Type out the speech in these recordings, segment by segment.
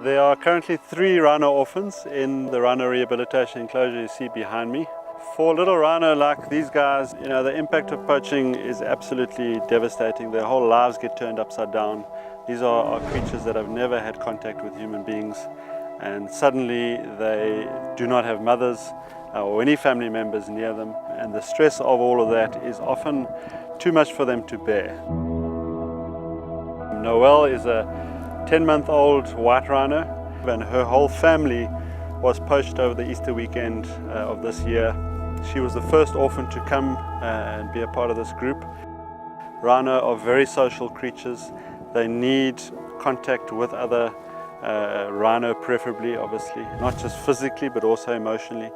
There are currently 3 rhino orphans in the Rhino Rehabilitation Enclosure you see behind me. For little rhino like these guys, the impact of poaching is absolutely devastating. Their whole lives get turned upside down. These are creatures that have never had contact with human beings, and suddenly they do not have mothers or any family members near them, and the stress of all of that is often too much for them to bear. Noelle is a 10-month-old white rhino, and her whole family was poached over the Easter weekend of this year. She was the first orphan to come and be a part of this group. Rhino are very social creatures. They need contact with other rhino, preferably, obviously, not just physically but also emotionally.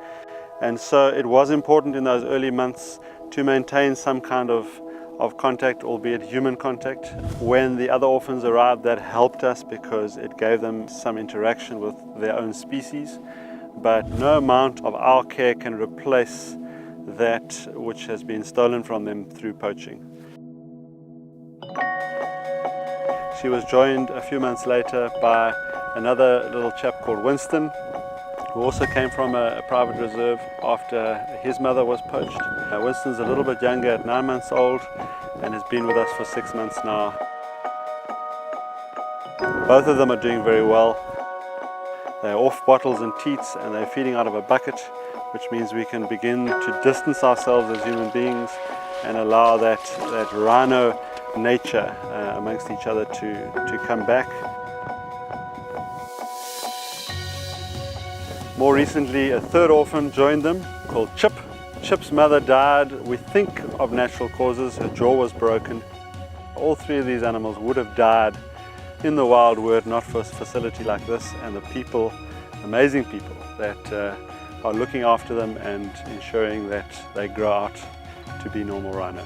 And so it was important in those early months to maintain some kind of contact, albeit human contact. When the other orphans arrived, that helped us because it gave them some interaction with their own species. But no amount of our care can replace that which has been stolen from them through poaching. She was joined a few months later by another little chap called Winston, who also came from a private reserve after his mother was poached. Winston's a little bit younger, at 9 months old, and has been with us for 6 months now. Both of them are doing very well. They're off bottles and teats, and they're feeding out of a bucket, which means we can begin to distance ourselves as human beings and allow that rhino nature amongst each other to come back. More recently, a third orphan joined them called Chip. Chip's mother died, we think, of natural causes. Her jaw was broken. All 3 of these animals would have died in the wild were it not for a facility like this and the people, amazing people, that are looking after them and ensuring that they grow out to be normal rhino.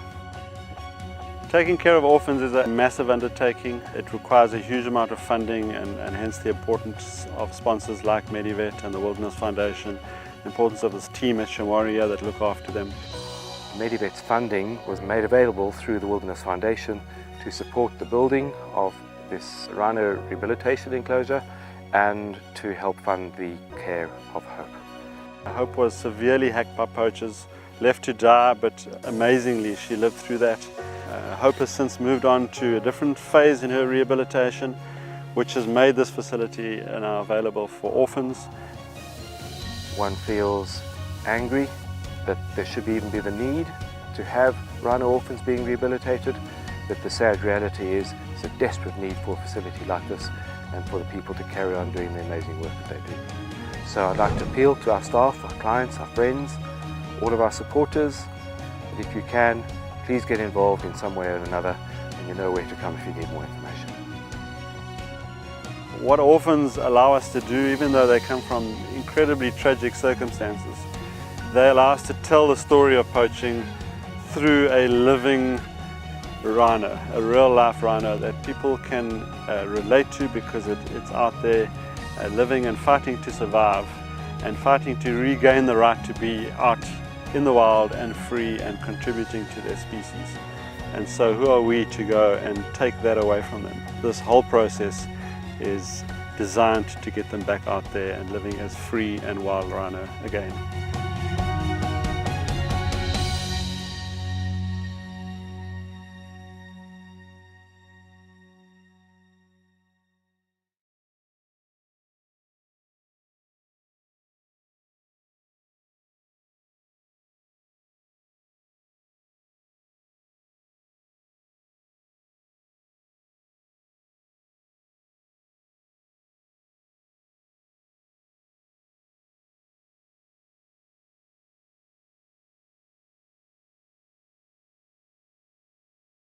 Taking care of orphans is a massive undertaking. It requires a huge amount of funding, and hence the importance of sponsors like Medivet and the Wilderness Foundation, the importance of this team at Shamwari that look after them. Medivet's funding was made available through the Wilderness Foundation to support the building of this Rhino Rehabilitation Enclosure and to help fund the care of Hope. Hope was severely hacked by poachers, left to die, but amazingly she lived through that. Hope has since moved on to a different phase in her rehabilitation, which has made this facility now available for orphans. One feels angry that there should even be the need to have rhino orphans being rehabilitated, but the sad reality is it's a desperate need for a facility like this and for the people to carry on doing the amazing work that they do. So I'd like to appeal to our staff, our clients, our friends, all of our supporters, that if you can, please get involved in some way or another, and you know where to come if you need more information. What orphans allow us to do, even though they come from incredibly tragic circumstances, they allow us to tell the story of poaching through a living rhino, a real life rhino that people can relate to, because it's out there living and fighting to survive and fighting to regain the right to be out in the wild and free and contributing to their species. And so who are we to go and take that away from them? This whole process is designed to get them back out there and living as free and wild rhino again.